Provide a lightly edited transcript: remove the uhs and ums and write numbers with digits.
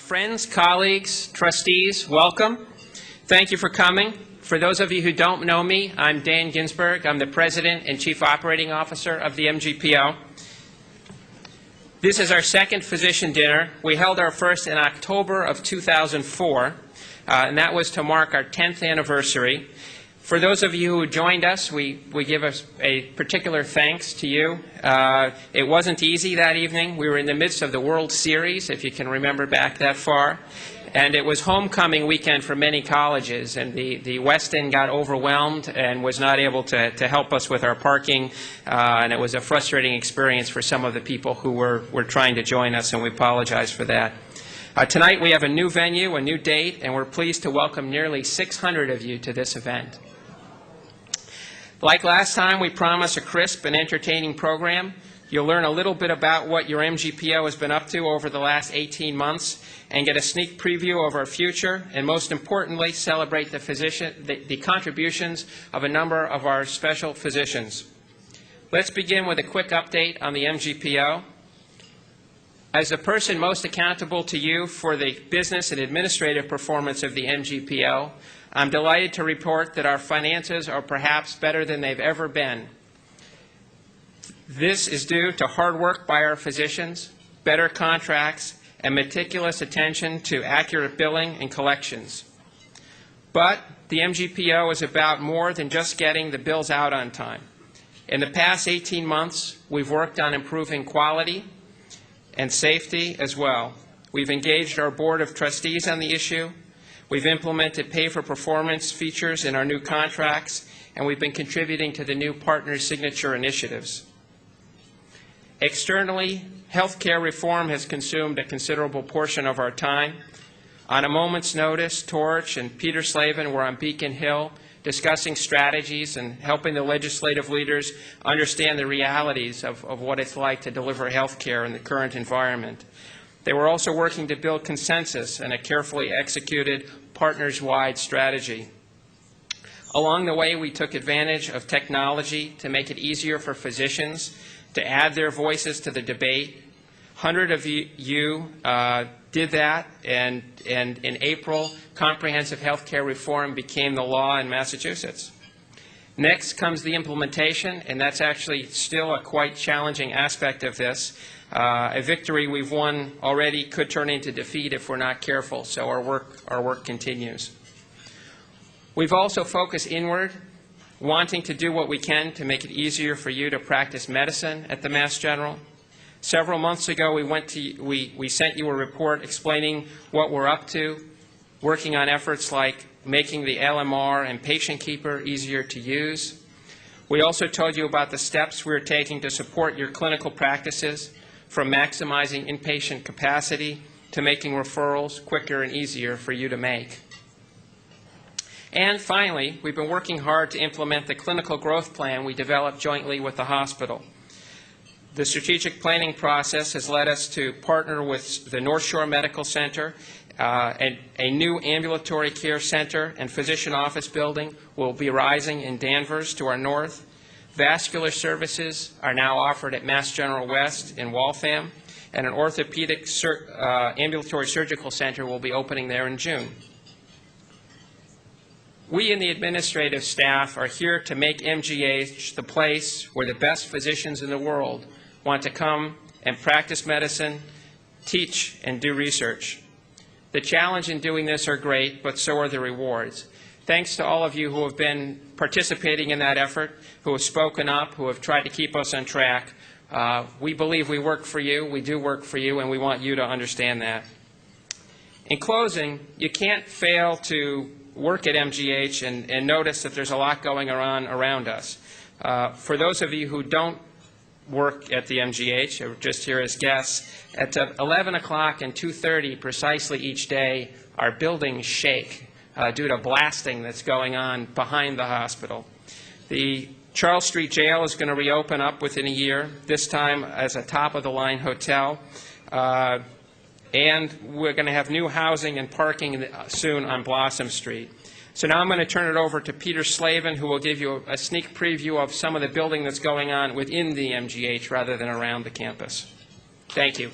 Friends, colleagues, trustees, welcome. Thank you for coming. For those of you who don't know me, I'm Dan Ginsburg. I'm the President and Chief Operating Officer of the MGPO. This is our second physician dinner. We held our first in October of 2004, and that was to mark our 10th anniversary. For those of you who joined us, we give a particular thanks to you. It wasn't easy that evening. We were in the midst of the World Series, if you can remember back that far. And it was homecoming weekend for many colleges, and the West End got overwhelmed and was not able to help us with our parking, and it was a frustrating experience for some of the people who were trying to join us, and we apologize for that. Tonight we have a new venue, a new date, and we're pleased to welcome nearly 600 of you to this event. Like last time, we promise a crisp and entertaining program. You'll learn a little bit about what your MGPO has been up to over the last 18 months and get a sneak preview of our future, and most importantly, celebrate the contributions of a number of our special physicians. Let's begin with a quick update on the MGPO. As the person most accountable to you for the business and administrative performance of the MGPO, I'm delighted to report that our finances are perhaps better than they've ever been. This is due to hard work by our physicians, better contracts, and meticulous attention to accurate billing and collections. But the MGPO is about more than just getting the bills out on time. In the past 18 months, we've worked on improving quality and safety as well. We've engaged our Board of Trustees on the issue. We've implemented pay-for-performance features in our new contracts, and we've been contributing to the new partner signature initiatives. Externally, healthcare reform has consumed a considerable portion of our time. On a moment's notice, Torch and Peter Slavin were on Beacon Hill discussing strategies and helping the legislative leaders understand the realities of what it's like to deliver healthcare in the current environment. They were also working to build consensus and a carefully executed partners-wide strategy. Along the way, we took advantage of technology to make it easier for physicians to add their voices to the debate. 100 of you did that, and in April, comprehensive health care reform became the law in Massachusetts. Next comes the implementation, and that's actually still a quite challenging aspect of this. A victory we've won already could turn into defeat if we're not careful, so our work continues. We've also focused inward, wanting to do what we can to make it easier for you to practice medicine at the Mass General. Several months ago, we sent you a report explaining what we're up to, working on efforts like making the LMR and Patient Keeper easier to use. We also told you about the steps we're taking to support your clinical practices, from maximizing inpatient capacity to making referrals quicker and easier for you to make. And finally, we've been working hard to implement the clinical growth plan we developed jointly with the hospital. The strategic planning process has led us to partner with the North Shore Medical Center. A new ambulatory care center and physician office building will be rising in Danvers to our north. Vascular services are now offered at Mass General West in Waltham, and an orthopedic ambulatory surgical center will be opening there in June. We in the administrative staff are here to make MGH the place where the best physicians in the world want to come and practice medicine, teach, and do research. The challenge in doing this are great, but so are the rewards. Thanks to all of you who have been participating in that effort, who have spoken up, who have tried to keep us on track. We believe we work for you, we do work for you, and we want you to understand that. In closing, you can't fail to work at MGH and notice that there's a lot going on around us. For those of you who don't work at the MGH, or just here as guests, at 11 o'clock and 2:30 precisely each day, our buildings shake due to blasting that's going on behind the hospital. The Charles Street Jail is going to reopen up within a year, this time as a top-of-the-line hotel. And we're going to have new housing and parking soon on Blossom Street. So now I'm going to turn it over to Peter Slavin, who will give you a sneak preview of some of the building that's going on within the MGH rather than around the campus. Thank you.